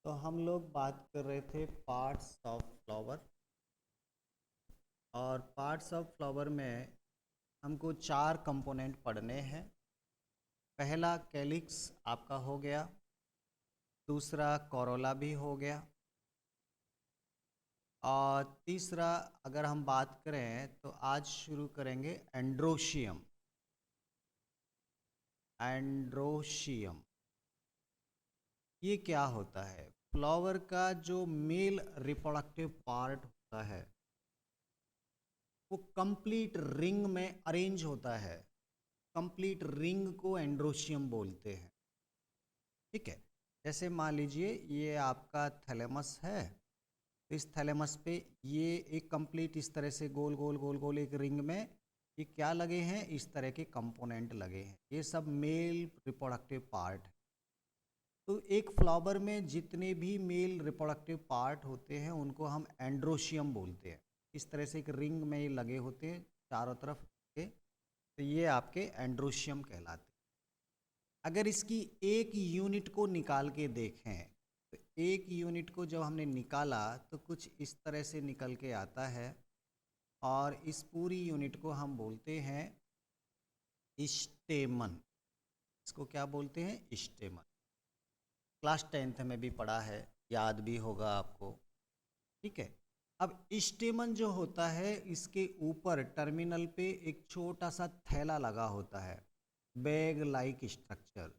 तो हम लोग बात कर रहे थे पार्ट्स ऑफ फ्लावर। और पार्ट्स ऑफ फ्लावर में हमको 4 कंपोनेंट पढ़ने हैं। पहला कैलिक्स आपका हो गया, दूसरा कोरोला भी हो गया, और तीसरा अगर हम बात करें तो आज शुरू करेंगे एंड्रोशियम। एंड्रोशियम ये क्या होता है? फ्लावर का जो मेल रिप्रोडक्टिव पार्ट होता है वो कंप्लीट रिंग में अरेंज होता है। कंप्लीट रिंग को एंड्रोशियम बोलते हैं। ठीक है, जैसे मान लीजिए ये आपका थैलेमस है, तो इस थैलेमस पे ये एक कंप्लीट इस तरह से गोल गोल गोल गोल एक रिंग में ये क्या लगे हैं, इस तरह के कंपोनेंट लगे हैं। ये सब मेल रिप्रोडक्टिव पार्ट है। तो एक फ्लावर में जितने भी मेल रिप्रोडक्टिव पार्ट होते हैं उनको हम एंड्रोशियम बोलते हैं। इस तरह से एक रिंग में ये लगे होते हैं चारों तरफ के, तो ये आपके एंड्रोशियम कहलाते हैं। अगर इसकी एक यूनिट को निकाल के देखें तो एक यूनिट को जब हमने निकाला तो कुछ इस तरह से निकल के आता है, और इस पूरी यूनिट को हम बोलते हैं स्टेमन। इसको क्या बोलते हैं? स्टेमन। क्लास 10th में भी पढ़ा है, याद भी होगा आपको। ठीक है, अब स्टेमन जो होता है इसके ऊपर टर्मिनल पे एक छोटा सा थैला लगा होता है, बैग लाइक स्ट्रक्चर।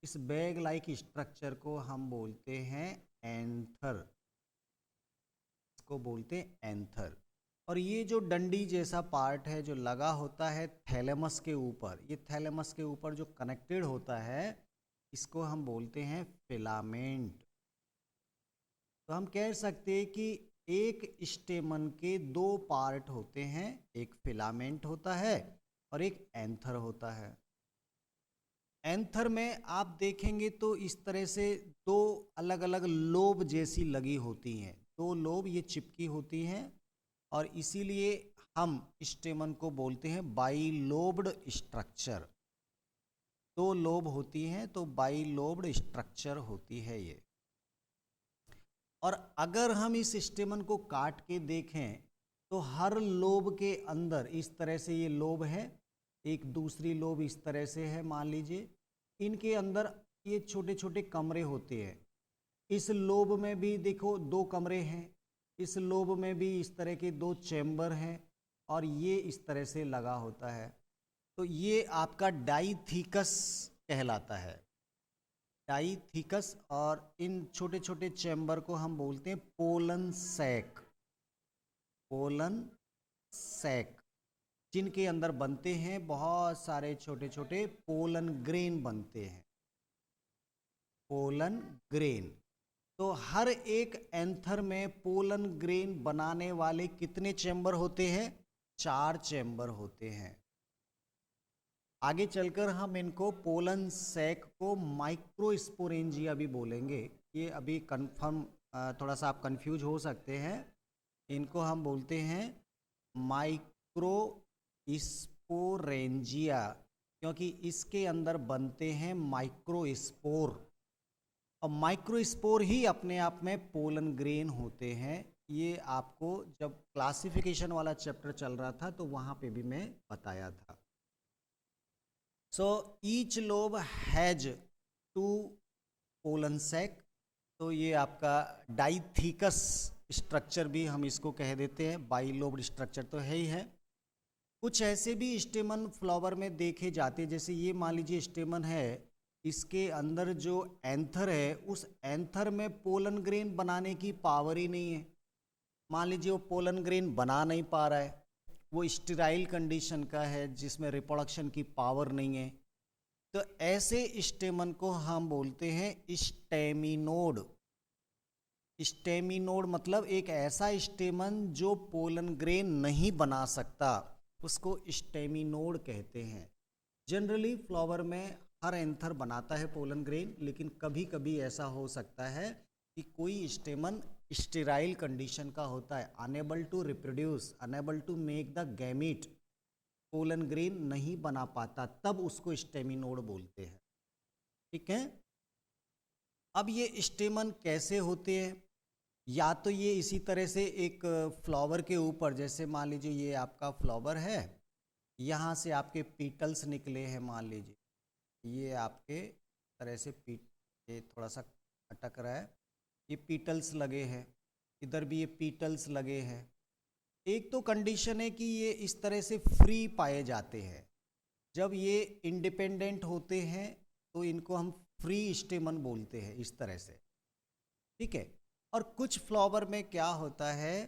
इस बैग लाइक स्ट्रक्चर को हम बोलते हैं एंथर। इसको बोलते हैं एंथर। और ये जो डंडी जैसा पार्ट है जो लगा होता है थैलेमस के ऊपर, ये थैलेमस के ऊपर जो कनेक्टेड होता है इसको हम बोलते हैं फिलामेंट। तो हम कह सकते हैं कि एक स्टेमन के 2 पार्ट होते हैं, एक फिलामेंट होता है और एक एंथर होता है। एंथर में आप देखेंगे तो इस तरह से 2 अलग अलग लोब जैसी लगी होती हैं, 2 लोब ये चिपकी होती हैं, और इसीलिए हम स्टेमन को बोलते हैं बाइलोब्ड स्ट्रक्चर। 2 लोब होती हैं तो बाइलोब्ड स्ट्रक्चर होती है ये। और अगर हम इस स्टेमन को काट के देखें तो हर लोब के अंदर इस तरह से ये लोब है, एक दूसरी लोब इस तरह से है मान लीजिए, इनके अंदर ये छोटे छोटे कमरे होते हैं। इस लोब में भी देखो 2 कमरे हैं, इस लोब में भी इस तरह के 2 चैम्बर हैं, और ये इस तरह से लगा होता है। तो ये आपका डाइथीकस कहलाता है, डाइथीकस। और इन छोटे छोटे चैम्बर को हम बोलते हैं पोलन सैक। पोलन सैक जिनके अंदर बनते हैं बहुत सारे छोटे छोटे पोलन ग्रेन बनते हैं, पोलन ग्रेन। तो हर एक एंथर में पोलन ग्रेन बनाने वाले कितने चैम्बर होते हैं? 4 चैम्बर होते हैं। आगे चलकर हम इनको पोलन सैक को माइक्रोस्पोरेंजिया भी बोलेंगे। ये अभी कंफर्म, थोड़ा सा आप कंफ्यूज हो सकते हैं। इनको हम बोलते हैं माइक्रोस्पोरेंजिया क्योंकि इसके अंदर बनते हैं माइक्रोस्पोर, और माइक्रोस्पोर ही अपने आप में पोलन ग्रेन होते हैं। ये आपको जब क्लासिफिकेशन वाला चैप्टर चल रहा था तो वहाँ पे भी मैं बताया था। So each lobe has 2 pollen sac. तो ये आपका डाइथीकस स्ट्रक्चर भी हम इसको कह देते हैं, बाइलोब्ड स्ट्रक्चर तो है ही है। कुछ ऐसे भी स्टेमन फ्लावर में देखे जाते हैं, जैसे ये मान लीजिए स्टेमन है, इसके अंदर जो एंथर है उस एंथर में पोलन ग्रेन बनाने की पावर ही नहीं है। मान लीजिए वो पोलन ग्रेन बना नहीं पा रहा है, वो स्टेराइल कंडीशन का है जिसमें रिप्रोडक्शन की पावर नहीं है, तो ऐसे स्टेमन को हम बोलते हैं स्टेमिनोड। स्टेमिनोड मतलब एक ऐसा स्टेमन जो पोलन ग्रेन नहीं बना सकता, उसको स्टेमिनोड कहते हैं। जनरली फ्लावर में हर एंथर बनाता है पोलन ग्रेन, लेकिन कभी कभी ऐसा हो सकता है कि कोई स्टेमन स्टेराइल कंडीशन का होता है, unable to reproduce, unable to make the gamete, pollen grain नहीं बना पाता, तब उसको स्टेमिनोड बोलते हैं। ठीक है, अब ये स्टेमन कैसे होते हैं? या तो ये इसी तरह से एक फ्लावर के ऊपर, जैसे मान लीजिए ये आपका फ्लावर है, यहाँ से आपके पीटल्स निकले हैं, मान लीजिए ये आपके तरह से ये थोड़ा सा अटक रहा है, ये पीटल्स लगे हैं, इधर भी ये पीटल्स लगे हैं। एक तो कंडीशन है कि ये इस तरह से फ्री पाए जाते हैं। जब ये इंडिपेंडेंट होते हैं तो इनको हम फ्री स्टेमन बोलते हैं, इस तरह से, ठीक है। और कुछ फ्लावर में क्या होता है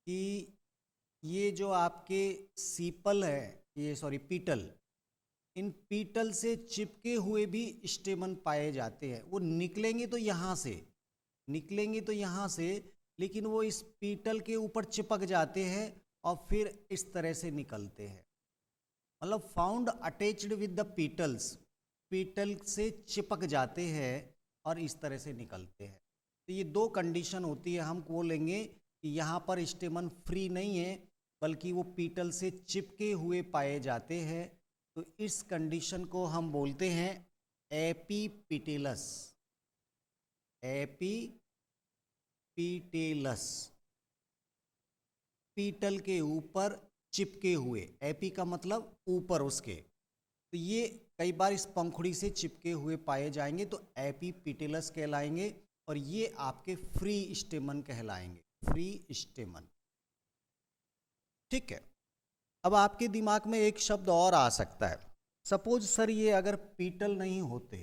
कि ये जो आपके सीपल है, ये सॉरी पीटल, इन पीटल से चिपके हुए भी स्टेमन पाए जाते हैं। वो निकलेंगे तो यहाँ से, निकलेंगे तो यहाँ से, लेकिन वो इस पीटल के ऊपर चिपक जाते हैं और फिर इस तरह से निकलते हैं। मतलब found attached with the petals, petal से चिपक जाते हैं और इस तरह से निकलते हैं। तो ये दो कंडीशन होती है। हम बोलेंगे कि यहाँ पर स्टेमन फ्री नहीं है, बल्कि वो पीटल से चिपके हुए पाए जाते हैं। तो इस कंडीशन को हम बोलते हैं एपीपिटेलस, एपीपिटेलस, पीटल के ऊपर चिपके हुए, एपी का मतलब ऊपर उसके, तो ये कई बार इस पंखुड़ी से चिपके हुए पाए जाएंगे तो एपीपिटेलस कहलाएंगे, और ये आपके फ्री स्टेमन कहलाएंगे, फ्री स्टेमन, ठीक है। अब आपके दिमाग में एक शब्द और आ सकता है, सपोज सर ये अगर पीटल नहीं होते,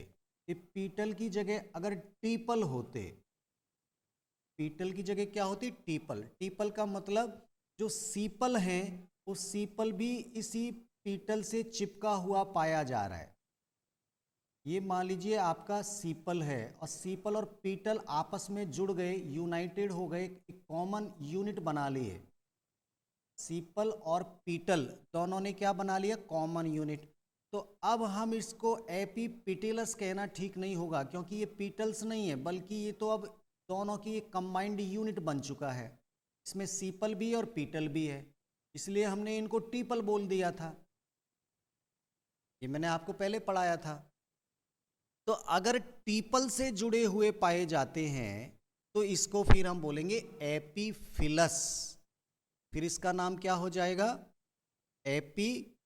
ये पीटल की जगह अगर टीपल होते, पीटल की जगह क्या होती? टीपल। टीपल का मतलब जो सीपल हैं वो सीपल भी इसी पीटल से चिपका हुआ पाया जा रहा है। ये मान लीजिए आपका सीपल है और सीपल और पीटल आपस में जुड़ गए, यूनाइटेड हो गए, एक कॉमन यूनिट बना लिए। सीपल और पीटल दोनों ने क्या बना लिया? Common unit. तो अब हम इसको एपीपिटेलस कहना ठीक नहीं होगा, क्योंकि ये पीटल्स नहीं है, बल्कि ये तो अब दोनों की एक कंबाइंड यूनिट बन चुका है। इसमें सीपल भी और पीटल भी है, इसलिए हमने इनको टीपल बोल दिया था। ये मैंने आपको पहले पढ़ाया था। तो अगर टीपल से जुड़े हुए पाए जाते हैं तो इसको फिर हम बोलेंगे एपीफिलस। फिर इसका नाम क्या हो जाएगा? एपीफिलस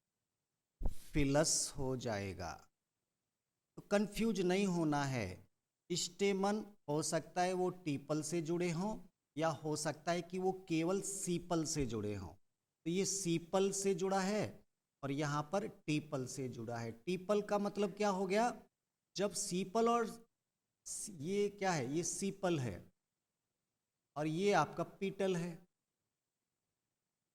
हो जाएगा। तो कंफ्यूज नहीं होना है। स्टेमन हो सकता है वो टीपल से जुड़े हों, या हो सकता है कि वो केवल सीपल से जुड़े हों। तो ये सीपल से जुड़ा है और यहाँ पर टीपल से जुड़ा है। टीपल का मतलब क्या हो गया? जब सीपल और ये क्या है, ये सीपल है और ये आपका पीटल है,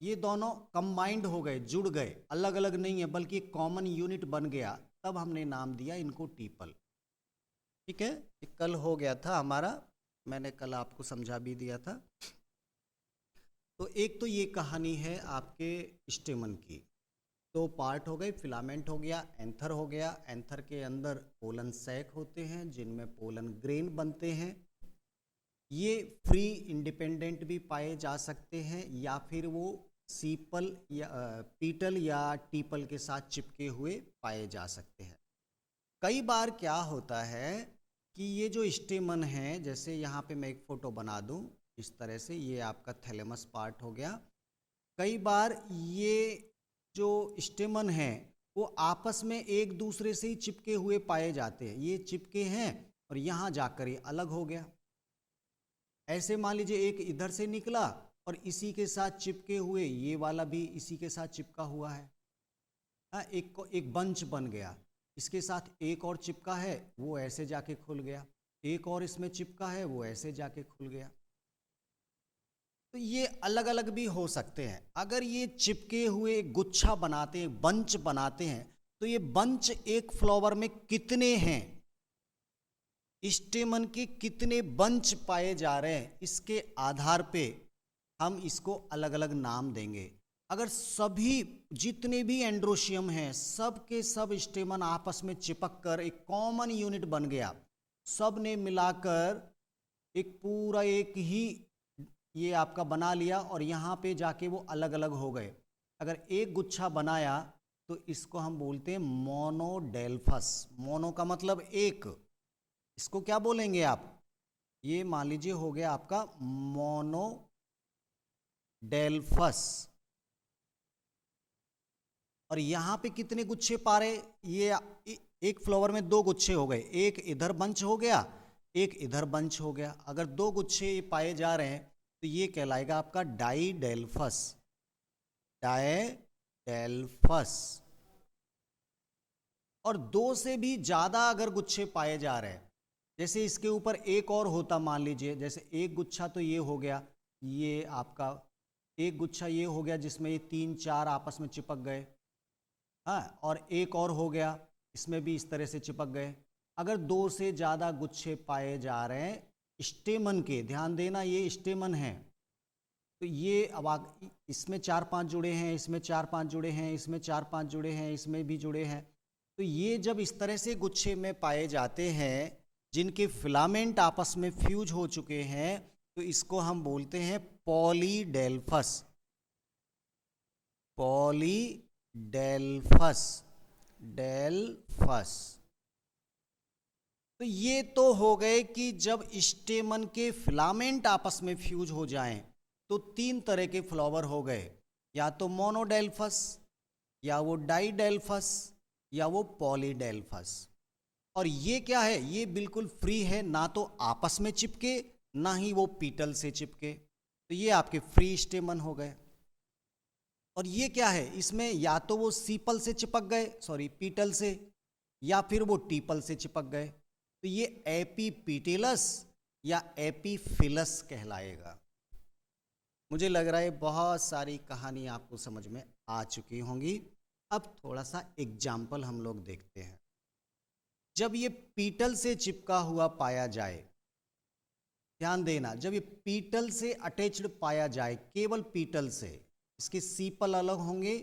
ये दोनों कंबाइंड हो गए, जुड़ गए, अलग अलग नहीं है, बल्कि कॉमन यूनिट बन गया, तब हमने नाम दिया इनको टीपल, ठीक है। ये कल हो गया था हमारा, मैंने कल आपको समझा भी दिया था। तो एक तो ये कहानी है आपके स्टेमन की। दो पार्ट हो गए, फिलामेंट हो गया, एंथर हो गया। एंथर के अंदर पोलन सैक होते हैं जिनमें पोलन ग्रेन बनते हैं। ये फ्री इंडिपेंडेंट भी पाए जा सकते हैं, या फिर वो सीपल या पीटल या टीपल के साथ चिपके हुए पाए जा सकते हैं। कई बार क्या होता है कि ये जो स्टेमन है, जैसे यहाँ पे मैं एक फोटो बना दूँ इस तरह से, ये आपका थैलेमस पार्ट हो गया। कई बार ये जो स्टेमन है वो आपस में एक दूसरे से ही चिपके हुए पाए जाते हैं। ये चिपके हैं और यहाँ जाकर ये अलग हो गया। ऐसे मान लीजिए एक इधर से निकला और इसी के साथ चिपके हुए ये वाला भी इसी के साथ चिपका हुआ है। एक बंच बन गया, इसके साथ एक और चिपका है, वो ऐसे जाके खुल गया। एक और इसमें चिपका है, वो ऐसे जाके खुल गया। तो ये अलग अलग भी हो सकते हैं। अगर ये चिपके हुए गुच्छा बनाते हैं, बंच बनाते हैं, तो ये बंच एक फ्लावर में कितने हैं, स्टेमन के कितने बंच पाए जा रहे हैं, इसके आधार पे हम इसको अलग अलग नाम देंगे। अगर सभी जितने भी एंड्रोशियम हैं सब के सब स्टेमन आपस में चिपक कर एक कॉमन यूनिट बन गया, सब ने मिलाकर एक पूरा एक ही ये आपका बना लिया और यहाँ पे जाके वो अलग अलग हो गए। अगर एक गुच्छा बनाया तो इसको हम बोलते हैं मोनोडेल्फस। मोनो का मतलब एक, इसको क्या बोलेंगे आप? ये मान लीजिए हो गया आपका मोनोडेल्फस। और यहाँ पे कितने गुच्छे पा रहे? ये एक फ्लावर में 2 गुच्छे हो गए, एक इधर बंच हो गया, एक इधर बंच हो गया। अगर 2 गुच्छे पाए जा रहे हैं तो ये कहलाएगा आपका डाइडेल्फस। डाइडेल्फस। और 2 से भी ज्यादा अगर गुच्छे पाए जा रहे हैं, जैसे इसके ऊपर एक और होता, मान लीजिए जैसे एक गुच्छा तो ये हो गया, ये आपका एक गुच्छा ये हो गया जिसमें ये 3-4 आपस में चिपक गए, हाँ, और एक और हो गया इसमें भी इस तरह से चिपक गए। अगर 2 से ज़्यादा गुच्छे पाए जा रहे हैं स्टेमन के, ध्यान देना ये स्टेमन है, तो ये अब इसमें 4-5 जुड़े हैं, इसमें 4-5 जुड़े हैं, इसमें 4-5 जुड़े हैं, इसमें भी जुड़े हैं। तो ये जब इस तरह से गुच्छे में पाए जाते हैं जिनके फिलामेंट आपस में फ्यूज हो चुके हैं, तो इसको हम बोलते हैं पॉलीडेल्फस। पॉलीडेल्फस, डेल्फस। तो ये तो हो गए कि जब स्टेमन के फिलामेंट आपस में फ्यूज हो जाएं तो 3 तरह के फ्लावर हो गए, या तो मोनोडेल्फस, या वो डाइडेल्फस, या वो पॉलीडेल्फस। और ये क्या है? ये बिल्कुल फ्री है, ना तो आपस में चिपके ना ही वो पीटल से चिपके, तो ये आपके फ्री स्टेमन हो गए। और ये क्या है? इसमें या तो वो सीपल से चिपक गए, सॉरी पीटल से, या फिर वो टीपल से चिपक गए, तो ये एपीपीटेलस या एपीफिलस कहलाएगा। मुझे लग रहा है बहुत सारी कहानी आपको समझ में आ चुकी होंगी। अब थोड़ा सा एग्जाम्पल हम लोग देखते हैं। जब ये पीटल से चिपका हुआ पाया जाए, ध्यान देना, जब ये पीटल से अटैच्ड पाया जाए, केवल पीटल से, इसके सीपल अलग होंगे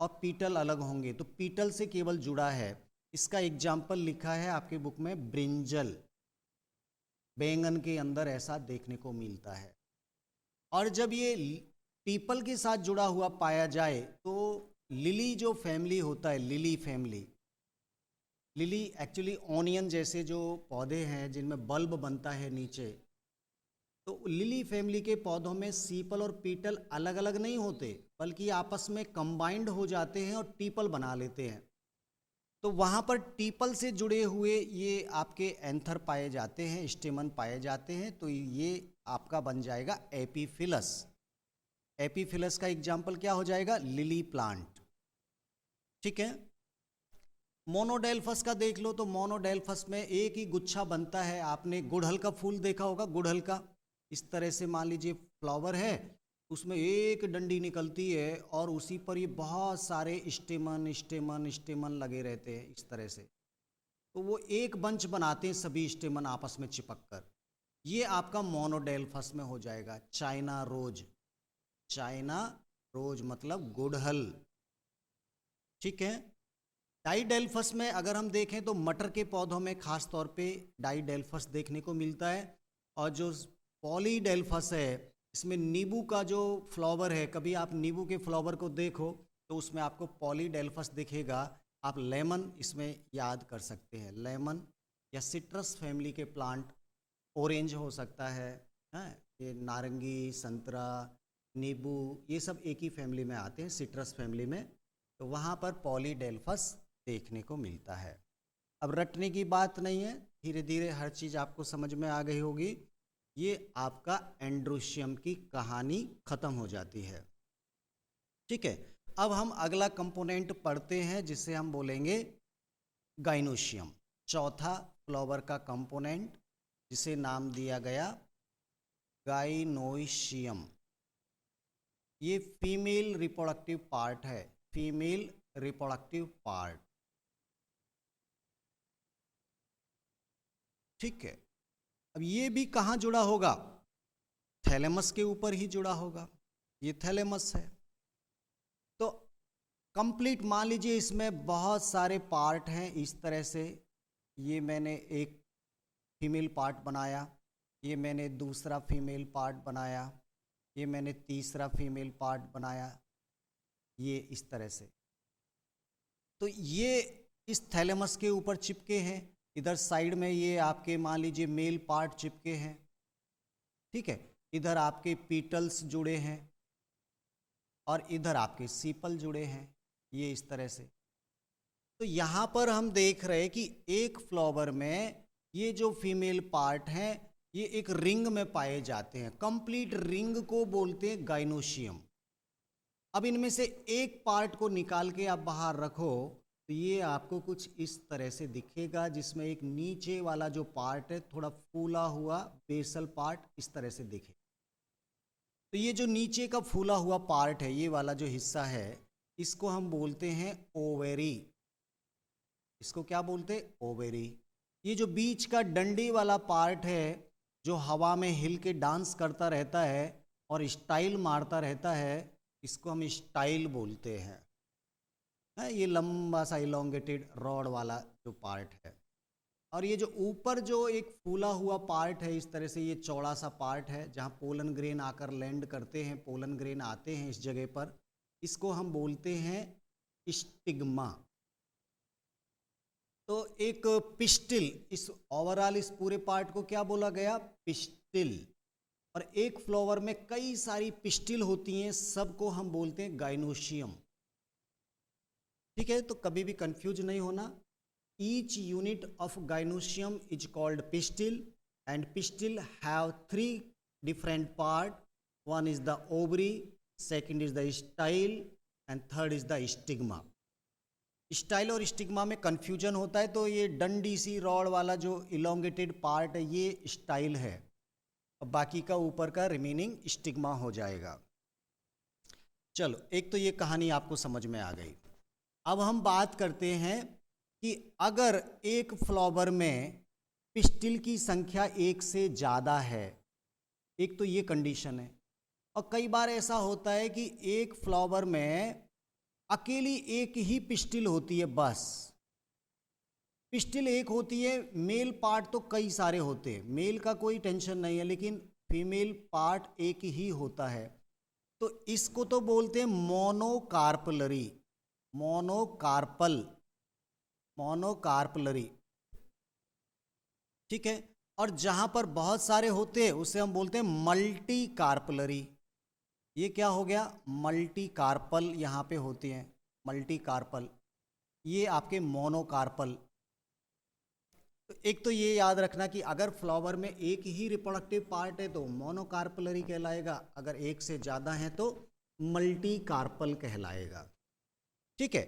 और पीटल अलग होंगे, तो पीटल से केवल जुड़ा है। इसका एग्जाम्पल लिखा है आपके बुक में, ब्रिंजल, बैंगन के अंदर ऐसा देखने को मिलता है। और जब ये पीपल के साथ जुड़ा हुआ पाया जाए तो लिली जो फैमिली होता है, lily family, lily actually onion जैसे जो पौधे हैं जिनमें बल्ब बनता है नीचे, तो लिली फैमिली के पौधों में सीपल और पीटल अलग अलग नहीं होते, बल्कि आपस में कंबाइंड हो जाते हैं और टीपल बना लेते हैं। तो वहाँ पर टीपल से जुड़े हुए ये आपके एंथर पाए जाते हैं, स्टेमन पाए जाते हैं, तो ये आपका बन जाएगा एपीफिलस। एपीफिलस का एग्जाम्पल क्या हो जाएगा? Lily plant. ठीक है। मोनोडेल्फस का देख लो, तो मोनोडेल्फस में एक ही गुच्छा बनता है। आपने गुड़हल का फूल देखा होगा, गुड़हल का, इस तरह से मान लीजिए फ्लावर है, उसमें एक डंडी निकलती है और उसी पर ये बहुत सारे स्टेमन स्टेमन स्टेमन लगे रहते हैं इस तरह से, तो वो एक बंच बनाते हैं सभी स्टेमन आपस में चिपक कर। ये आपका मोनोडेल्फस में हो जाएगा। चाइना रोज, चाइना रोज मतलब गुड़हल। ठीक है। डाइडेल्फस में अगर हम देखें तो मटर के पौधों में खास तौर पे डाइडेल्फस देखने को मिलता है। और जो पॉलीडेल्फस है, इसमें नींबू का जो फ्लावर है, कभी आप नींबू के फ्लावर को देखो तो उसमें आपको पॉलीडेल्फस दिखेगा। आप लेमन इसमें याद कर सकते हैं, लेमन या सिट्रस फैमिली के प्लांट, ऑरेंज हो सकता है, हैं, ये नारंगी, संतरा, नींबू, ये सब एक ही फैमिली में आते हैं, सिट्रस फैमिली में, तो वहाँ पर पॉलीडेल्फस देखने को मिलता है। अब रटने की बात नहीं है, धीरे धीरे हर चीज़ आपको समझ में आ गई होगी। ये आपका एंड्रोशियम की कहानी खत्म हो जाती है। ठीक है। अब हम अगला कंपोनेंट पढ़ते हैं जिसे हम बोलेंगे गाइनोशियम, चौथा फ्लावर का कंपोनेंट जिसे नाम दिया गया गाइनोशियम। ये फीमेल रिप्रोडक्टिव पार्ट है, फीमेल रिप्रोडक्टिव पार्ट। ठीक है। अब ये भी कहाँ जुड़ा होगा? थैलेमस के ऊपर ही जुड़ा होगा। ये थैलेमस है। तो कंप्लीट मान लीजिए इसमें बहुत सारे पार्ट हैं इस तरह से। ये मैंने एक फीमेल पार्ट बनाया, ये मैंने दूसरा फीमेल पार्ट बनाया, ये मैंने तीसरा फीमेल पार्ट बनाया, ये इस तरह से। तो ये इस थैलेमस के ऊपर चिपके हैं। इधर साइड में ये आपके मान लीजिए मेल पार्ट चिपके हैं, ठीक है, इधर आपके पीटल्स जुड़े हैं और इधर आपके सीपल जुड़े हैं, ये इस तरह से। तो यहाँ पर हम देख रहे हैं कि एक फ्लावर में ये जो फीमेल पार्ट हैं ये एक रिंग में पाए जाते हैं, कंप्लीट रिंग को बोलते हैं गाइनोशियम। अब इनमें से एक पार्ट को निकाल के आप बाहर रखो तो ये आपको कुछ इस तरह से दिखेगा, जिसमें एक नीचे वाला जो पार्ट है थोड़ा फूला हुआ बेसल पार्ट इस तरह से दिखे। तो ये जो नीचे का फूला हुआ पार्ट है, ये वाला जो हिस्सा है, इसको हम बोलते हैं ओवेरी। इसको क्या बोलते हैं? ओवेरी। ये जो बीच का डंडी वाला पार्ट है जो हवा में हिल के डांस करता रहता है और स्टाइल मारता रहता है, इसको हम स्टाइल बोलते हैं। ये लंबा सा इलोंगेटेड रॉड वाला जो पार्ट है। और ये जो ऊपर जो एक फूला हुआ पार्ट है इस तरह से, ये चौड़ा सा पार्ट है जहाँ पोलन ग्रेन आकर लैंड करते हैं, पोलन ग्रेन आते हैं इस जगह पर, इसको हम बोलते हैं स्टिग्मा। तो एक पिस्टिल, इस ओवरऑल इस पूरे पार्ट को क्या बोला गया? पिस्टिल। और एक फ्लावर में कई सारी पिस्टिल होती हैं, सबको हम बोलते हैं गाइनोशियम। ठीक है, तो कभी भी कंफ्यूज नहीं होना। Each unit of gynoecium is called pistil and pistil have 3 different part. One is the ovary, second is the style and third is the stigma. Style और स्टिग्मा में कंफ्यूजन होता है, तो ये डंडी सी रॉड वाला जो इलोंगेटेड पार्ट है ये स्टाइल है और बाकी का ऊपर का रिमेनिंग स्टिग्मा हो जाएगा। चलो, एक तो ये कहानी आपको समझ में आ गई। अब हम बात करते हैं कि अगर एक फ्लावर में पिस्टिल की संख्या एक से ज़्यादा है, एक तो ये कंडीशन है। और कई बार ऐसा होता है कि एक फ्लावर में अकेली एक ही पिस्टिल होती है, बस पिस्टिल एक होती है, मेल पार्ट तो कई सारे होते हैं, मेल का कोई टेंशन नहीं है, लेकिन फीमेल पार्ट एक ही होता है। तो इसको तो बोलते हैं मोनोकार्पलरी, मोनोकार्पलरी। ठीक है, और जहां पर बहुत सारे होते हैं उसे हम बोलते हैं मल्टी कार्पलरी। ये क्या हो गया? मल्टी कार्पल यहाँ पे होते हैं, मल्टी कार्पल। ये आपके मोनोकार्पल। तो एक तो ये याद रखना कि अगर फ्लावर में एक ही रिप्रोडक्टिव पार्ट है तो मोनोकार्पलरी कहलाएगा, अगर एक से ज़्यादा है तो मल्टी कार्पल कहलाएगा। ठीक है,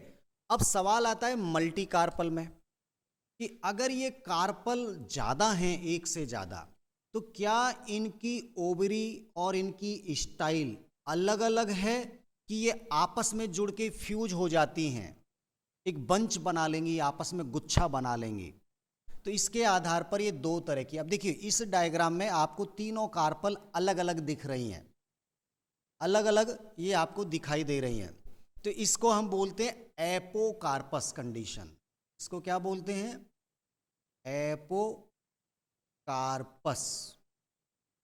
अब सवाल आता है मल्टी कार्पल में कि अगर ये कार्पल ज़्यादा हैं, एक से ज़्यादा, तो क्या इनकी ओवरी और इनकी स्टाइल अलग अलग है कि ये आपस में जुड़ के फ्यूज हो जाती हैं, एक बंच बना लेंगी, आपस में गुच्छा बना लेंगी? तो इसके आधार पर ये दो तरह की, अब देखिए इस डायग्राम में आपको तीनों कार्पल अलग अलग दिख रही हैं, अलग अलग ये आपको दिखाई दे रही हैं। तो इसको हम बोलते हैं एपोकार्पस कंडीशन। इसको क्या बोलते हैं? एपोकार्पस।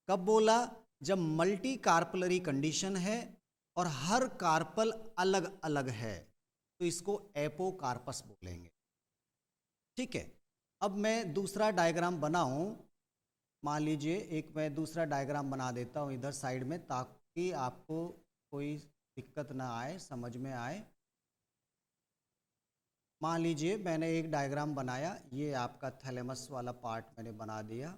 कब बोला? जब मल्टी कार्पलरी कंडीशन है और हर कार्पल अलग अलग है, तो इसको एपोकार्पस बोलेंगे। ठीक है, अब मैं दूसरा डायग्राम बनाऊं, मान लीजिए एक मैं दूसरा डायग्राम बना देता हूं इधर साइड में, ताकि आपको कोई दिक्कत ना आए, समझ में आए। मान लीजिए मैंने एक डायग्राम बनाया, ये आपका थैलेमस वाला पार्ट मैंने बना दिया।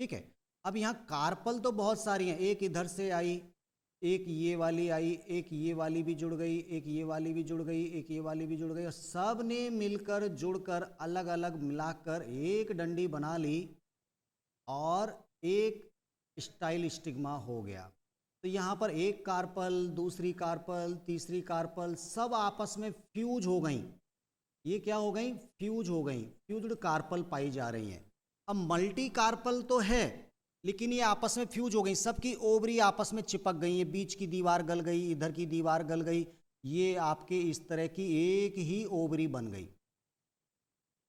ठीक है, अब यहाँ कार्पल तो बहुत सारी हैं, एक इधर से आई, एक ये वाली आई, एक ये वाली भी जुड़ गई, एक ये वाली भी जुड़ गई, एक ये वाली भी जुड़ गई, और सब ने मिलकर जुड़कर अलग अलग मिलाकर एक डंडी बना ली और एक स्टाइल स्टिग्मा हो गया। तो यहाँ पर एक कार्पल, दूसरी कार्पल, तीसरी कार्पल, सब आपस में फ्यूज हो गई। ये क्या हो गई? फ्यूज हो गई, फ्यूज्ड कार्पल पाई जा रही हैं। अब मल्टी कार्पल तो है, लेकिन ये आपस में फ्यूज हो गई, सबकी ओवरी आपस में चिपक गई, ये बीच की दीवार गल गई, इधर की दीवार गल गई, ये आपके इस तरह की एक ही ओवरी बन गई।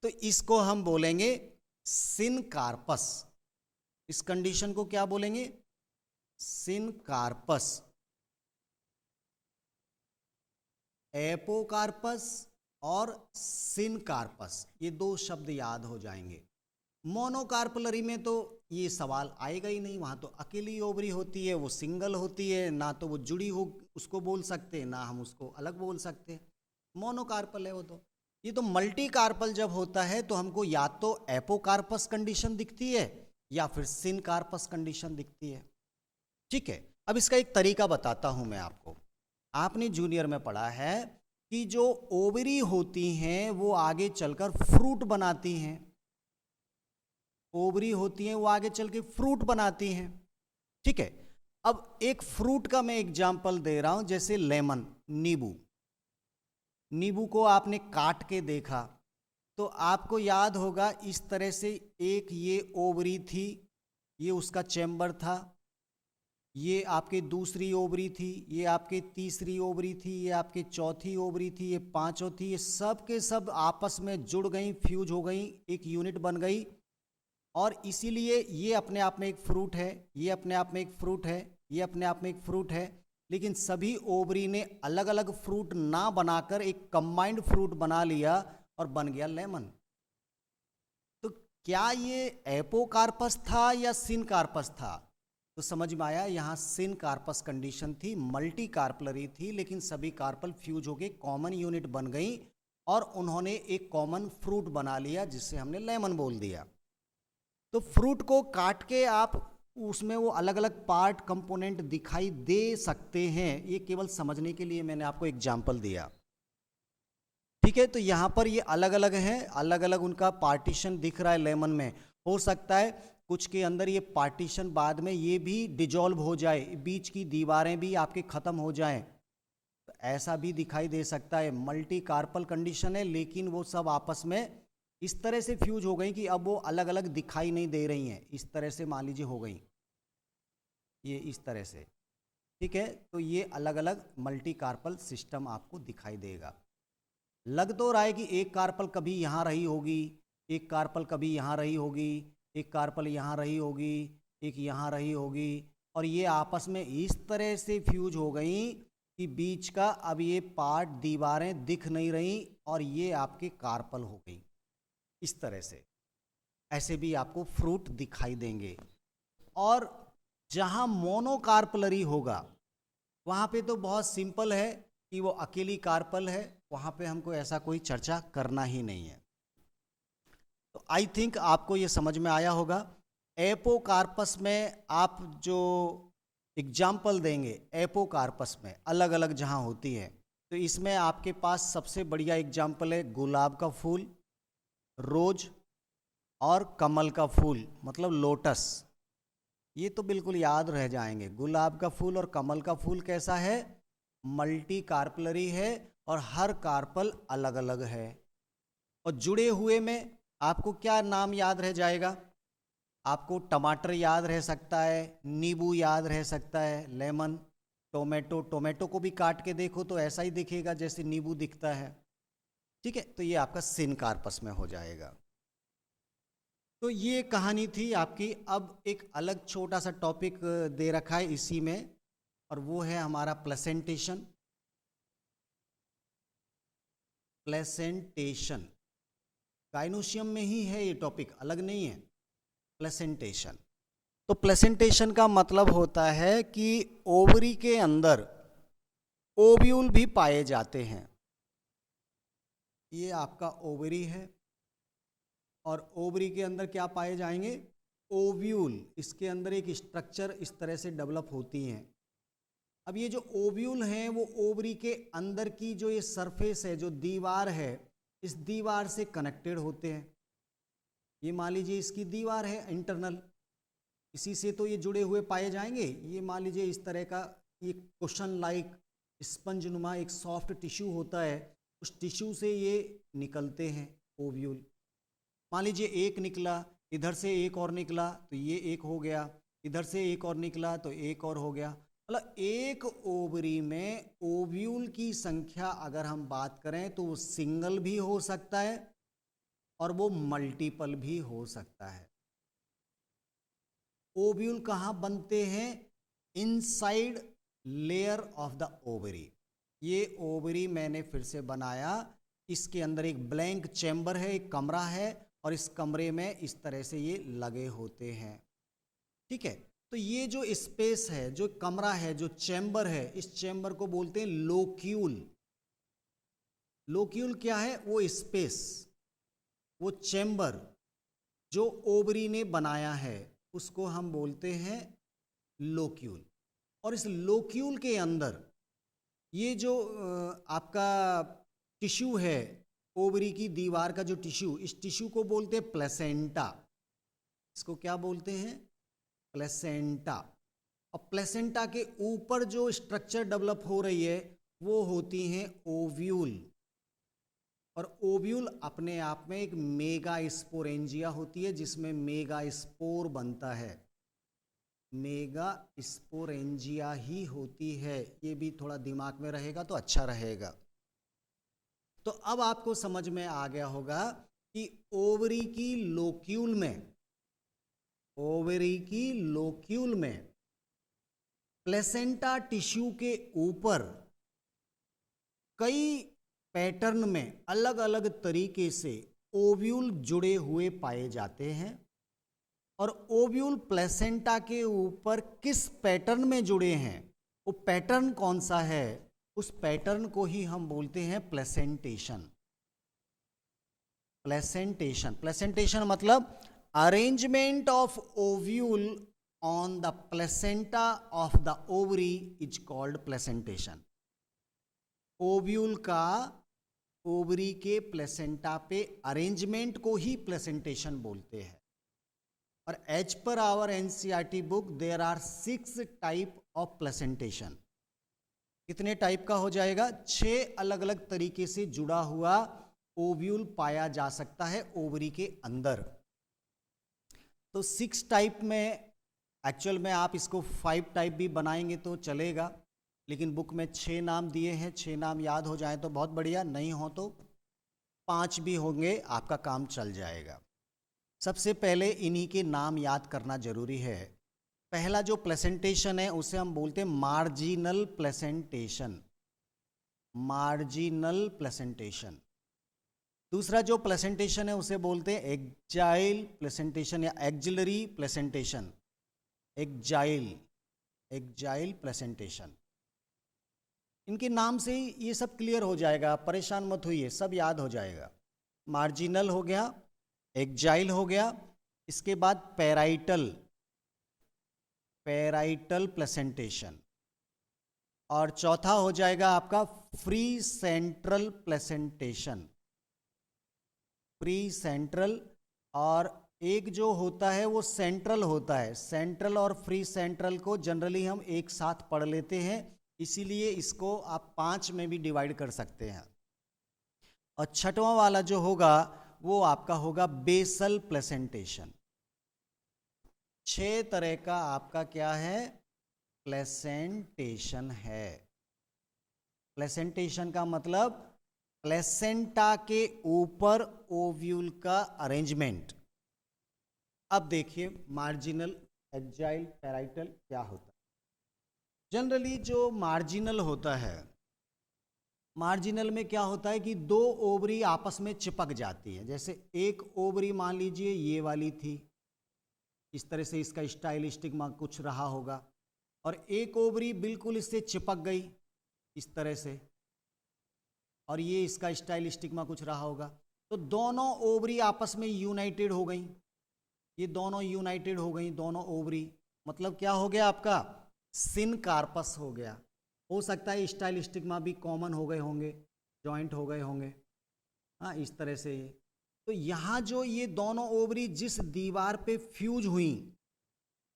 तो इसको हम बोलेंगे सिनकार्पस। इस कंडीशन को क्या बोलेंगे? सिनकार्पस। एपोकार्पस और सिनकार्पस, ये दो शब्द याद हो जाएंगे। मोनोकार्पलरी में तो ये सवाल आएगा ही नहीं, वहाँ तो अकेली ओवरी होती है, वो सिंगल होती है, ना तो वो जुड़ी हो उसको बोल सकते, ना हम उसको अलग बोल सकते। मोनोकार्पल है वो तो। ये तो मल्टी कार्पल जब होता है तो हमको या तो एपोकार्पस कंडीशन दिखती है या फिर सिनकार्पस कंडीशन दिखती है। ठीक है, अब इसका एक तरीका बताता हूं मैं आपको। आपने जूनियर में पढ़ा है कि जो ओवरी होती हैं वो आगे चलकर फ्रूट बनाती हैं। ओवरी होती हैं वो आगे चल के फ्रूट बनाती हैं। ठीक है, अब एक फ्रूट का मैं एग्जांपल दे रहा हूं, जैसे लेमन, नींबू। नींबू को आपने काट के देखा तो आपको याद होगा इस तरह से, एक ये ओवरी थी, ये उसका चैम्बर था, ये आपके दूसरी ओवरी थी, ये आपके तीसरी ओवरी थी, ये आपके चौथी ओवरी थी, ये पांचों थी, ये सब के सब आपस में जुड़ गई, फ्यूज हो गई, एक यूनिट बन गई। और इसीलिए ये अपने आप में एक फ्रूट है, ये अपने आप में एक फ्रूट है, ये अपने आप में एक फ्रूट है। लेकिन सभी ओवरी ने अलग अलग फ्रूट ना बनाकर एक कंबाइंड फ्रूट बना लिया और बन गया लेमन। तो क्या ये एपोकार्पस था या सिनकार्पस था? तो समझ में आया, यहाँ सिनकार्पस कंडीशन थी, मल्टी कार्पलरी थी, लेकिन सभी कार्पल फ्यूज होके कॉमन यूनिट बन गई और उन्होंने एक कॉमन फ्रूट बना लिया जिससे हमने लेमन बोल दिया। तो फ्रूट को काट के आप उसमें वो अलग अलग पार्ट कंपोनेंट दिखाई दे सकते हैं, ये केवल समझने के लिए मैंने आपको एग्जाम्पल दिया। ठीक है, तो यहाँ पर ये अलग अलग हैं, अलग अलग उनका पार्टीशन दिख रहा है लेमन में। हो सकता है कुछ के अंदर ये पार्टीशन बाद में ये भी डिजॉल्व हो जाए, बीच की दीवारें भी आपके ख़त्म हो जाएं, तो ऐसा भी दिखाई दे सकता है। मल्टी कार्पल कंडीशन है, लेकिन वो सब आपस में इस तरह से फ्यूज हो गई कि अब वो अलग अलग दिखाई नहीं दे रही हैं। इस तरह से मान लीजिए हो गई, ये इस तरह से। ठीक है, तो ये अलग अलग मल्टी कार्पल सिस्टम आपको दिखाई देगा। लग तो रहा है कि एक कार्पल कभी यहाँ रही होगी, एक कार्पल कभी यहाँ रही होगी, एक कार्पल यहाँ रही होगी, एक यहाँ रही होगी, और ये आपस में इस तरह से फ्यूज हो गई कि बीच का अब ये पार्ट दीवारें दिख नहीं रही और ये आपके कार्पल हो गई। इस तरह से ऐसे भी आपको फ्रूट दिखाई देंगे। और जहाँ मोनोकार्पलरी होगा वहाँ पे तो बहुत सिंपल है कि वो अकेली कार्पल है, वहाँ पे हमको ऐसा कोई चर्चा करना ही नहीं है। तो आई थिंक आपको ये समझ में आया होगा। एपोकार्पस में आप जो एग्जाम्पल देंगे, एपोकार्पस में अलग अलग जहाँ होती है, तो इसमें आपके पास सबसे बढ़िया एग्जाम्पल है गुलाब का फूल, रोज और कमल का फूल, मतलब लोटस। ये तो बिल्कुल याद रह जाएंगे। गुलाब का फूल और कमल का फूल कैसा है? मल्टी कार्पलरी है और हर कार्पल अलग अलग है। और जुड़े हुए में आपको क्या नाम याद रह जाएगा? आपको टमाटर याद रह सकता है, नींबू याद रह सकता है, लेमन, टोमेटो। टोमेटो को भी काट के देखो तो ऐसा ही दिखेगा जैसे नींबू दिखता है। ठीक है, तो ये आपका सिनकार्पस में हो जाएगा। तो ये कहानी थी आपकी। अब एक अलग छोटा सा टॉपिक दे रखा है इसी में, और वो है हमारा प्लेसेंटेशन। प्लेसेंटेशन गाइनोशियम में ही है, ये टॉपिक अलग नहीं है। प्लेसेंटेशन, तो प्लेसेंटेशन का मतलब होता है कि ओवरी के अंदर ओव्यूल भी पाए जाते हैं। ये आपका ओवरी है और ओवरी के अंदर क्या पाए जाएंगे? ओव्यूल। इसके अंदर एक स्ट्रक्चर इस तरह से डेवलप होती हैं। अब ये जो ओव्यूल हैं वो ओवरी के अंदर की जो ये सरफेस है, जो दीवार है, इस दीवार से कनेक्टेड होते हैं। ये मान लीजिए इसकी दीवार है इंटरनल, इसी से तो ये जुड़े हुए पाए जाएंगे। ये मान लीजिए इस तरह का ये कुशन लाइक स्पंज नुमा एक सॉफ्ट टिश्यू होता है, उस टिश्यू से ये निकलते हैं ओव्यूल। मान लीजिए एक निकला, इधर से एक और निकला तो ये एक हो गया, इधर से एक और निकला तो एक और हो गया। मतलब एक ओवरी में ओव्यूल की संख्या अगर हम बात करें तो वो सिंगल भी हो सकता है और वो मल्टीपल भी हो सकता है। ओव्यूल कहाँ बनते हैं? Inside layer of the ovary. ये ओवरी मैंने फिर से बनाया इसके अंदर एक ब्लैंक चैम्बर है, एक कमरा है, और इस कमरे में इस तरह से ये लगे होते हैं। ठीक है, तो ये जो स्पेस है, जो कमरा है, जो चैम्बर है, इस चैम्बर को बोलते हैं लोक्यूल। लोक्यूल क्या है? वो स्पेस, वो चैम्बर जो ओवरी ने बनाया है, उसको हम बोलते हैं लोक्यूल। और इस लोक्यूल के अंदर ये जो आपका टिश्यू है, ओवरी की दीवार का जो टिश्यू, इस टिश्यू को बोलते हैं प्लेसेंटा। इसको क्या बोलते हैं? प्लेसेंटा। और प्लेसेंटा के ऊपर जो स्ट्रक्चर डेवलप हो रही है वो होती हैं ओव्यूल। और ओव्यूल अपने आप में एक मेगा स्पोरेंजिया होती है, जिसमें मेगा स्पोर बनता है। मेगा स्पोरेंजिया ही होती है, ये भी थोड़ा दिमाग में रहेगा तो अच्छा रहेगा। तो अब आपको समझ में आ गया होगा कि ओवरी की लोक्यूल में, ओवरी की लोक्यूल में प्लेसेंटा टिश्यू के ऊपर कई पैटर्न में अलग अलग तरीके से ओव्यूल जुड़े हुए पाए जाते हैं। और ओव्यूल प्लेसेंटा के ऊपर किस पैटर्न में जुड़े हैं, वो पैटर्न कौन सा है, उस पैटर्न को ही हम बोलते हैं प्लेसेंटेशन। प्लेसेंटेशन, प्लेसेंटेशन मतलब arrangement of ovule on the placenta of the ovary is called placentation. Ovule का ओवरी के प्लेसेंटा पे अरेंजमेंट को ही प्लेसेंटेशन बोलते हैं। और as per our NCERT book there are 6 type of placentation. कितने टाइप का हो जाएगा? 6 अलग अलग तरीके से जुड़ा हुआ ओव्यूल पाया जा सकता है ओवरी के अंदर। तो 6 टाइप में, एक्चुअल में आप इसको 5 टाइप भी बनाएंगे तो चलेगा, लेकिन बुक में 6 नाम दिए हैं। 6 नाम याद हो जाए तो बहुत बढ़िया, नहीं हो तो 5 भी होंगे, आपका काम चल जाएगा। सबसे पहले इन्हीं के नाम याद करना जरूरी है। पहला जो प्लेसेंटेशन है उसे हम बोलते हैं मार्जिनल प्लेसेंटेशन। Marginal placentation. दूसरा जो प्लेसेंटेशन है उसे बोलते हैं एक्जाइल प्लेसेंटेशन या एक्जिलरी प्लेसेंटेशन। एक्जाइल, एक्जाइल प्लेसेंटेशन। इनके नाम से ही ये सब क्लियर हो जाएगा, परेशान मत होइए, सब याद हो जाएगा। मार्जिनल हो गया, एक्जाइल हो गया, इसके बाद पैराइटल, पैराइटल प्लेसेंटेशन, और चौथा हो जाएगा आपका free central placentation. Free central, और एक जो होता है वो सेंट्रल होता है। सेंट्रल और फ्री सेंट्रल को जनरली हम एक साथ पढ़ लेते हैं, इसीलिए इसको आप 5 में भी डिवाइड कर सकते हैं। और छठवां वाला जो होगा वो आपका होगा बेसल प्लेसेंटेशन। 6 तरह का आपका क्या है? प्लेसेंटेशन है। प्लेसेंटेशन का मतलब प्लेसेंटा के ऊपर ओव्यूल का अरेंजमेंट। अब देखिए मार्जिनल, एक्जाइल, पैराइटल क्या होता है। जनरली जो मार्जिनल होता है, मार्जिनल में क्या होता है कि 2 ओवरी आपस में चिपक जाती है। जैसे एक ओवरी मान लीजिए ये वाली थी, इस तरह से इसका स्टाइल स्टिग्मा कुछ रहा होगा, और एक ओवरी बिल्कुल इससे चिपक गई इस तरह से, और ये इसका स्टाइल स्टिग्मा कुछ रहा होगा। तो दोनों ओवरी आपस में यूनाइटेड हो गई, ये दोनों यूनाइटेड हो गई, दोनों ओवरी। मतलब क्या हो गया आपका? सिनकार्पस हो गया। हो सकता है स्टाइल स्टिग्मा भी कॉमन हो गए होंगे, जॉइंट हो गए होंगे, हाँ इस तरह से ये। तो यहाँ जो ये दोनों ओवरी जिस दीवार पे फ्यूज हुई,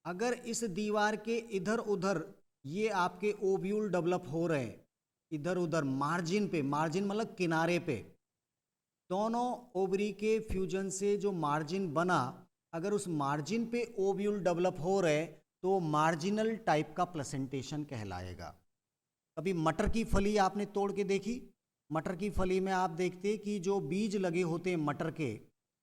अगर इस दीवार के इधर उधर ये आपके ओव्यूल डेवलप हो रहे हैं, इधर उधर मार्जिन पे, मार्जिन मतलब किनारे पे, दोनों ओवरी के फ्यूजन से जो मार्जिन बना, अगर उस मार्जिन पे ओव्यूल डेवलप हो रहे तो मार्जिनल टाइप का प्लेसेंटेशन कहलाएगा। कभी मटर की फली आपने तोड़ के देखी? मटर की फली में आप देखते कि जो बीज लगे होते हैं मटर के,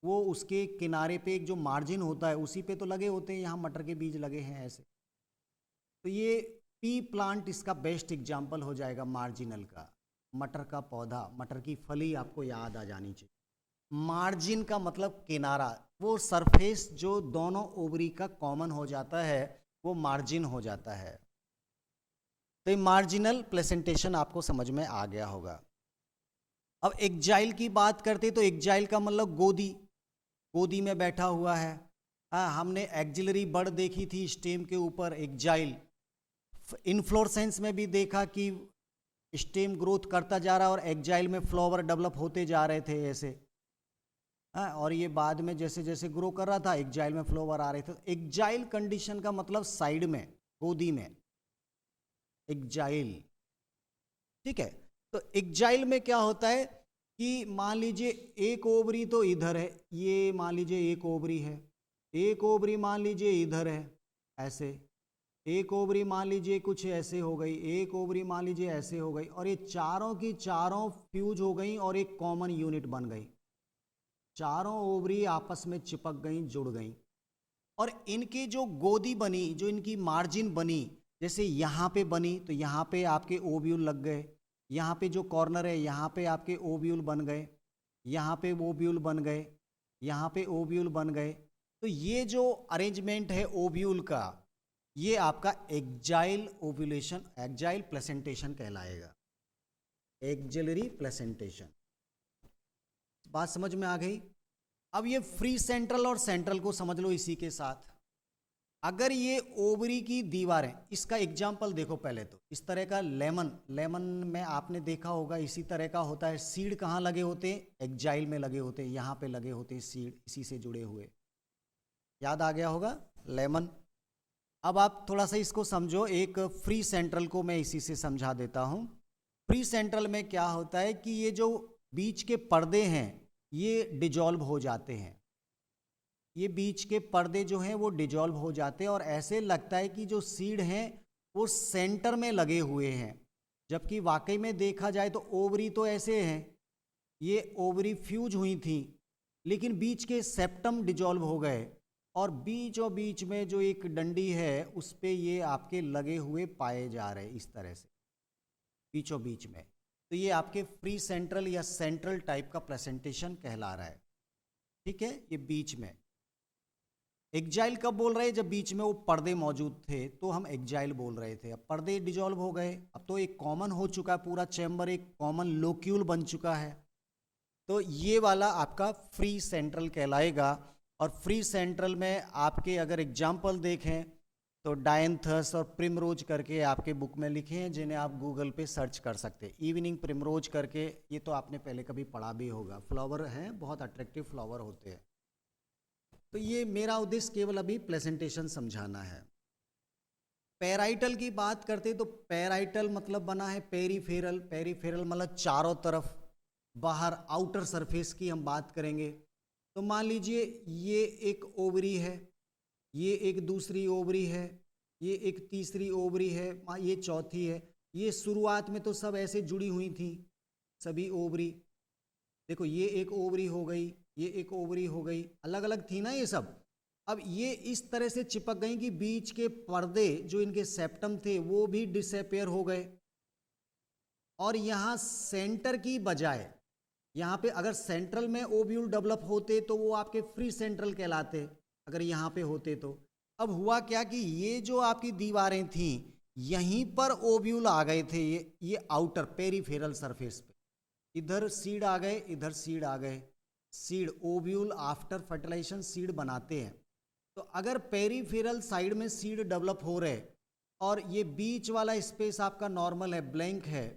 वो उसके किनारे पे एक जो मार्जिन होता है उसी पे तो लगे होते हैं। यहाँ मटर के बीज लगे हैं ऐसे। तो ये पी प्लांट इसका बेस्ट एग्जाम्पल हो जाएगा मार्जिनल का। मटर का पौधा, मटर की फली आपको याद आ जानी चाहिए। मार्जिन का मतलब किनारा, वो सरफेस जो दोनों ओवरी का कॉमन हो जाता है वो मार्जिन हो जाता है। तो ये मार्जिनल प्लेसेंटेशन आपको समझ में आ गया होगा। अब एक्जाइल की बात करते तो एक्जाइल का मतलब गोदी, गोदी में बैठा हुआ है। हाँ, हमने एक्जिलरी बर्ड देखी थी स्टेम के ऊपर, एक्जाइल। इन्फ्लोरेसेंस में भी देखा कि स्टेम ग्रोथ करता जा रहा और एक्जाइल में फ्लावर डेवलप होते जा रहे थे ऐसे। हाँ, और ये बाद में जैसे जैसे ग्रो कर रहा था एक्जाइल में फ्लावर आ रहे थे। एक्जाइल कंडीशन का मतलब साइड में, गोदी में, एक्जाइल। ठीक है, तो एक्जाइल में क्या होता है कि मान लीजिए एक ओवरी तो इधर है, ये मान लीजिए एक ओवरी है, एक ओवरी मान लीजिए इधर है ऐसे, एक ओवरी मान लीजिए कुछ ऐसे हो गई, एक ओवरी मान लीजिए ऐसे हो गई, और ये चारों की चारों फ्यूज हो गई और एक कॉमन यूनिट बन गई। चारों ओवरी आपस में चिपक गई, जुड़ गई, और इनकी जो गोदी बनी, जो इनकी मार्जिन बनी, जैसे यहाँ पे बनी तो यहाँ पे आपके ओव्यूल लग गए, यहाँ पे जो कॉर्नर है यहाँ पे आपके ओव्यूल बन गए, यहाँ पे ओव्यूल बन गए, यहाँ पे ओव्यूल बन गए। तो ये जो अरेंजमेंट है ओव्यूल का, ये आपका एक्जाइल ओव्यूलेशन, एक्जाइल प्लेसेंटेशन कहलाएगा, एक्जिलरी प्लेसेंटेशन। बात समझ में आ गई? अब ये फ्री सेंट्रल और सेंट्रल को समझ लो इसी के साथ। अगर ये ओवरी की दीवारें, इसका एग्जाम्पल देखो पहले तो, इस तरह का लेमन, लेमन में आपने देखा होगा इसी तरह का होता है। सीड कहाँ लगे होते हैं? एक्जाइल में लगे होते हैं, यहाँ पे लगे होते हैं सीड, इसी से जुड़े हुए। याद आ गया होगा लेमन। अब आप थोड़ा सा इसको समझो, एक फ्री सेंट्रल को मैं इसी से समझा देता हूँ। फ्री सेंट्रल में क्या होता है कि ये जो बीच के पर्दे हैं ये डिजॉल्व हो जाते हैं, ये बीच के पर्दे जो हैं वो डिजॉल्व हो जाते हैं, और ऐसे लगता है कि जो सीड हैं वो सेंटर में लगे हुए हैं, जबकि वाकई में देखा जाए तो ओवरी तो ऐसे हैं, ये ओवरी फ्यूज हुई थी, लेकिन बीच के सेप्टम डिजॉल्व हो गए, और बीचों बीच में जो एक डंडी है उस पे ये आपके लगे हुए पाए जा रहे हैं इस तरह से बीचों बीच में। तो ये आपके फ्री सेंट्रल या सेंट्रल टाइप का प्रेजेंटेशन कहला रहा है। ठीक है, ये बीच में। एक्जाइल कब बोल रहे हैं? जब बीच में वो पर्दे मौजूद थे तो हम एक्जाइल बोल रहे थे। अब पर्दे डिजॉल्व हो गए, अब तो एक कॉमन हो चुका है, पूरा चैम्बर एक कॉमन लोक्यूल बन चुका है, तो ये वाला आपका फ्री सेंट्रल कहलाएगा। और फ्री सेंट्रल में आपके अगर एग्जाम्पल देखें तो डायंथस और प्रिमरोज करके आपके बुक में लिखे हैं, जिन्हें आप गूगल पे सर्च कर सकते हैं। इवनिंग प्रिमरोज करके, ये तो आपने पहले कभी पढ़ा भी होगा, फ्लावर हैं, बहुत अट्रैक्टिव फ्लावर होते हैं। तो ये मेरा उद्देश्य केवल अभी प्रेजेंटेशन समझाना है। पैराइटल की बात करते तो पैराइटल मतलब बना है पेरीफेरल, पेरीफेरल मतलब चारों तरफ, बाहर आउटर सरफेस की हम बात करेंगे। तो मान लीजिए ये एक ओवरी है, ये एक दूसरी ओवरी है, ये एक तीसरी ओवरी है, ये चौथी है। ये शुरुआत में तो सब ऐसे जुड़ी हुई थी सभी ओवरी, देखो ये एक ओवरी हो गई, ये एक ओवरी हो गई, अलग अलग थी ना ये सब। अब ये इस तरह से चिपक गई कि बीच के पर्दे जो इनके सेप्टम थे वो भी डिसअपेयर हो गए, और यहाँ सेंटर की बजाय, यहाँ पे अगर सेंट्रल में ओव्यूल डेवलप होते तो वो आपके फ्री सेंट्रल कहलाते, अगर यहाँ पे होते तो। अब हुआ क्या कि ये जो आपकी दीवारें थी यहीं पर ओव्यूल आ गए थे, ये आउटर पेरीफेरल सरफेस पे, इधर सीड आ गए, इधर सीड आ गए। Seed, ovule after fertilization seed बनाते हैं। तो अगर पेरीफेरल साइड में सीड डेवलप हो रहे और ये बीच वाला स्पेस आपका नॉर्मल है, ब्लैंक है,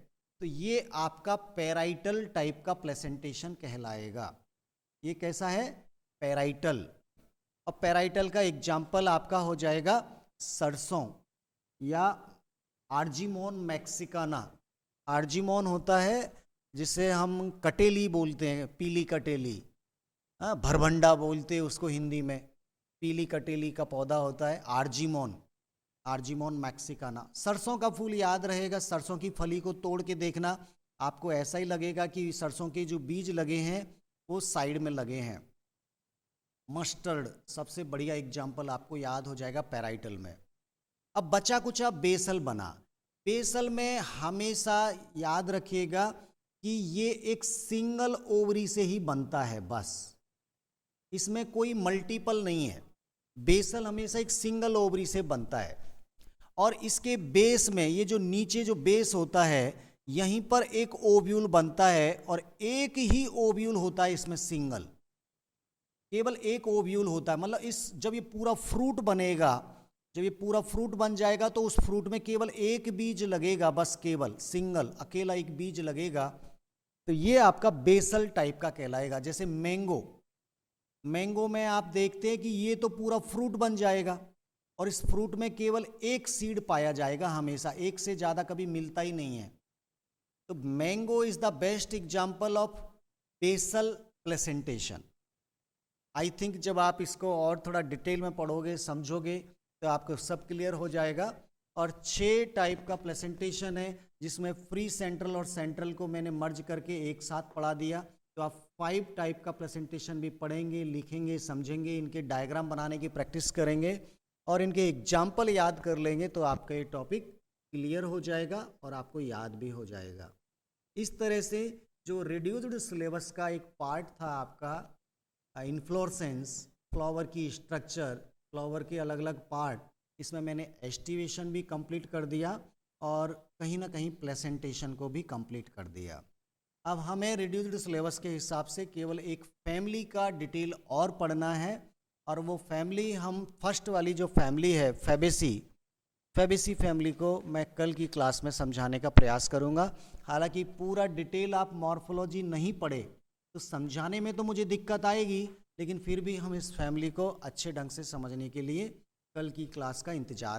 तो ये आपका पैराइटल टाइप का प्लेसेंटेशन कहलाएगा। ये कैसा है? पैराइटल। और पैराइटल का एग्जाम्पल आपका हो जाएगा सरसों या आर्जिमोन मैक्सिकाना। आर्जिमोन होता है जिसे हम कटेली बोलते हैं, पीली कटेली, भरभंडा बोलते हैं उसको हिंदी में। पीली कटेली का पौधा होता है आर्जिमोन, आर्जिमोन मैक्सिकाना। सरसों का फूल याद रहेगा, सरसों की फली को तोड़ के देखना, आपको ऐसा ही लगेगा कि सरसों के जो बीज लगे हैं वो साइड में लगे हैं। मस्टर्ड सबसे बढ़िया एग्जाम्पल आपको याद हो जाएगा पैराइटल में। अब बचा कुचा बेसल बना, बेसल में हमेशा याद रखिएगा कि ये एक सिंगल ओवरी से ही बनता है, बस इसमें कोई मल्टीपल नहीं है। बेसल हमेशा एक सिंगल ओवरी से बनता है और इसके बेस में ये जो नीचे जो बेस होता है यहीं पर एक ओव्यूल बनता है और एक ही ओव्यूल होता है इसमें, सिंगल, केवल एक ओव्यूल होता है। मतलब इस जब ये पूरा फ्रूट बनेगा, जब ये पूरा फ्रूट बन जाएगा तो उस फ्रूट में केवल एक बीज लगेगा, बस केवल सिंगल अकेला एक बीज लगेगा। तो ये आपका बेसल टाइप का कहलाएगा। जैसे मैंगो, मैंगो में आप देखते हैं कि ये तो पूरा फ्रूट बन जाएगा और इस फ्रूट में केवल एक सीड पाया जाएगा, हमेशा एक से ज़्यादा कभी मिलता ही नहीं है। तो mango is the best example of basal placentation. I think जब आप इसको और थोड़ा डिटेल में पढ़ोगे, समझोगे, तो आपको सब क्लियर हो जाएगा। और 6 टाइप का प्लेसेंटेशन है जिसमें फ्री सेंट्रल और सेंट्रल को मैंने मर्ज करके एक साथ पढ़ा दिया। तो आप 5 टाइप का प्लेसेंटेशन भी पढ़ेंगे, लिखेंगे, समझेंगे, इनके डायग्राम बनाने की प्रैक्टिस करेंगे और इनके एग्जाम्पल याद कर लेंगे तो आपका ये टॉपिक क्लियर हो जाएगा और आपको याद भी हो जाएगा। इस तरह से जो रिड्यूस्ड सिलेबस का एक पार्ट था आपका इन्फ्लोरेसेंस, फ्लावर की स्ट्रक्चर, फ्लावर के अलग अलग पार्ट, इसमें मैंने एस्टिवेशन भी कंप्लीट कर दिया और कहीं ना कहीं प्लेसेंटेशन को भी कंप्लीट कर दिया। अब हमें रिड्यूस्ड सिलेबस के हिसाब से केवल एक फैमिली का डिटेल और पढ़ना है और वो फैमिली, हम फर्स्ट वाली जो फैमिली है फैबेसी फैमिली को मैं कल की क्लास में समझाने का प्रयास करूंगा। हालांकि पूरा डिटेल आप मॉर्फोलॉजी नहीं पढ़े तो समझाने में तो मुझे दिक्कत आएगी, लेकिन फिर भी हम इस फैमिली को अच्छे ढंग से समझने के लिए कल की क्लास का इंतजार